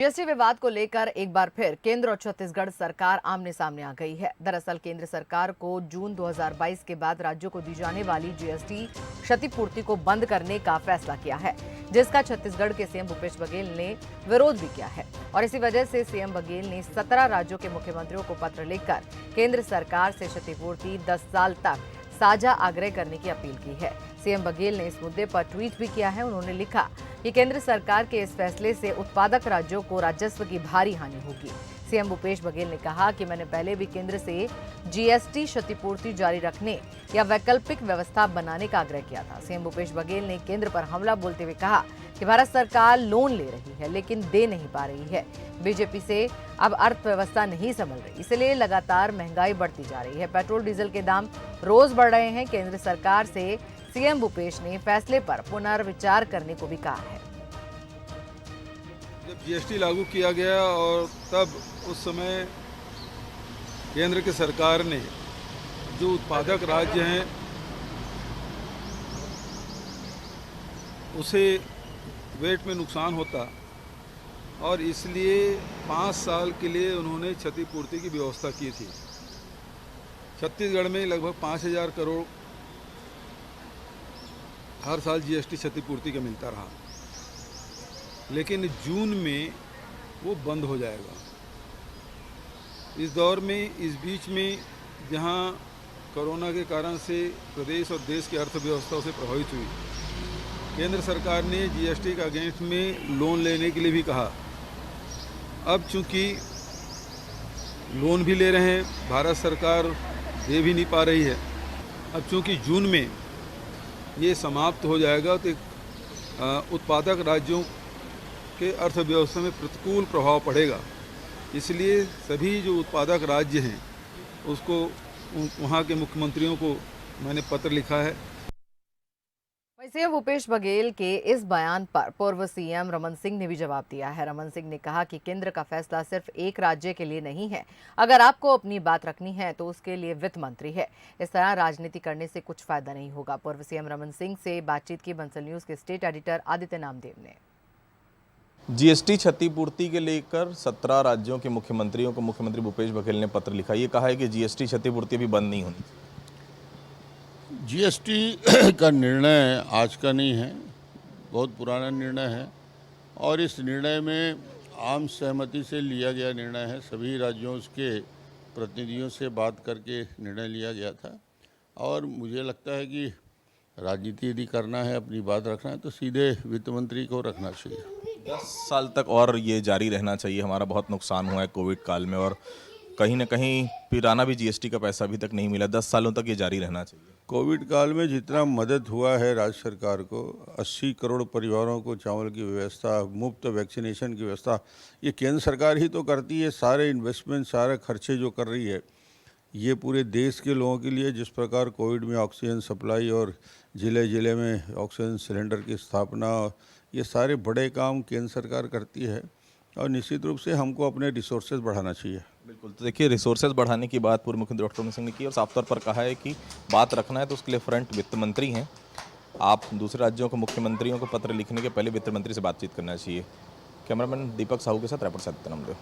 GST विवाद को लेकर एक बार फिर केंद्र और छत्तीसगढ़ सरकार आमने सामने आ गई है। दरअसल केंद्र सरकार को जून 2022 के बाद राज्यों को दी जाने वाली जीएसटी क्षतिपूर्ति को बंद करने का फैसला किया है, जिसका छत्तीसगढ़ के सीएम भूपेश बघेल ने विरोध भी किया है। और इसी वजह से सीएम बघेल ने 17 राज्यों के मुख्यमंत्रियों को पत्र लिखकर केंद्र सरकार से क्षतिपूर्ति 10 साल तक साझा आग्रह करने की अपील की है। सीएम बघेल ने इस मुद्दे पर ट्वीट भी किया है। उन्होंने लिखा कि केंद्र सरकार के इस फैसले से उत्पादक राज्यों को राजस्व की भारी हानि होगी। सीएम भूपेश बघेल ने कहा कि मैंने पहले भी केंद्र से जीएसटी क्षतिपूर्ति जारी रखने या वैकल्पिक व्यवस्था बनाने का आग्रह किया था। सीएम भूपेश बघेल ने केंद्र पर हमला बोलते हुए कहा कि भारत सरकार लोन ले रही है लेकिन दे नहीं पा रही है। बीजेपी से अब अर्थव्यवस्था नहीं संभल रही, इसलिए लगातार महंगाई बढ़ती जा रही है। पेट्रोल डीजल के दाम रोज बढ़ रहे हैं। केंद्र सरकार से सीएम भूपेश ने फैसले पर पुनर्विचार करने को भी कहा है। जब जीएसटी लागू किया गया और तब उस समय केंद्र की सरकार ने जो उत्पादक राज्य हैं उसे वेट में नुकसान होता और इसलिए 5 साल के लिए उन्होंने क्षतिपूर्ति की व्यवस्था की थी। छत्तीसगढ़ में लगभग 5,000 करोड़ हर साल जीएसटी क्षतिपूर्ति का मिलता रहा, लेकिन जून में वो बंद हो जाएगा। इस दौर में, इस बीच में जहां कोरोना के कारण से प्रदेश और देश की अर्थव्यवस्था उसे प्रभावित हुई, केंद्र सरकार ने जीएसटी के अगेंस्ट में लोन लेने के लिए भी कहा। अब चूंकि लोन भी ले रहे हैं, भारत सरकार दे भी नहीं पा रही है। अब चूंकि जून में ये समाप्त हो जाएगा तो उत्पादक राज्यों के अर्थव्यवस्था में प्रतिकूल प्रभाव पड़ेगा। इसलिए सभी जो उत्पादक राज्य हैं उसको वहाँ के मुख्यमंत्रियों को मैंने पत्र लिखा है। सीएम भूपेश बघेल के इस बयान पर पूर्व सीएम रमन सिंह ने भी जवाब दिया है। रमन सिंह ने कहा कि केंद्र का फैसला सिर्फ एक राज्य के लिए नहीं है। अगर आपको अपनी बात रखनी है तो उसके लिए वित्त मंत्री है। इस तरह राजनीति करने से कुछ फायदा नहीं होगा। पूर्व सीएम रमन सिंह से बातचीत की बंसल न्यूज के स्टेट एडिटर आदित्य नामदेव ने। जीएसटी क्षतिपूर्ति के लेकर 17 राज्यों के मुख्यमंत्रियों को मुख्यमंत्री भूपेश बघेल ने पत्र लिखा। ये कहा है कि जीएसटी क्षतिपूर्ति अभी बंद नहीं होनी। जीएसटी का निर्णय आज का नहीं है, बहुत पुराना निर्णय है और इस निर्णय में आम सहमति से लिया गया निर्णय है। सभी राज्यों के प्रतिनिधियों से बात करके निर्णय लिया गया था और मुझे लगता है कि राजनीति यदि करना है, अपनी बात रखना है तो सीधे वित्त मंत्री को रखना चाहिए। 10 साल तक और ये जारी रहना चाहिए। हमारा बहुत नुकसान हुआ है कोविड काल में और कहीं ना कहीं पुराना भी जीएसटी का पैसा अभी तक नहीं मिला। 10 सालों तक ये जारी रहना चाहिए। कोविड काल में जितना मदद हुआ है राज्य सरकार को, 80 करोड़ परिवारों को चावल की व्यवस्था, मुफ्त वैक्सीनेशन की व्यवस्था, ये केंद्र सरकार ही तो करती है। सारे इन्वेस्टमेंट, सारे खर्चे जो कर रही है ये पूरे देश के लोगों के लिए। जिस प्रकार कोविड में ऑक्सीजन सप्लाई और ज़िले ज़िले में ऑक्सीजन सिलेंडर की स्थापना, ये सारे बड़े काम केंद्र सरकार करती है और निश्चित रूप से हमको अपने रिसोर्सेज बढ़ाना चाहिए। बिल्कुल, तो देखिए रिसोर्सेज बढ़ाने की बात पूर्व मुख्यमंत्री डॉक्टर रमन सिंह ने की और साफ तौर पर कहा है कि बात रखना है तो उसके लिए फ्रंट वित्त मंत्री हैं। आप दूसरे राज्यों के मुख्यमंत्रियों को पत्र लिखने के पहले वित्त मंत्री से बातचीत करना चाहिए। कैमरामैन दीपक साहू के साथ रायपुर से आदित्य नामदेव।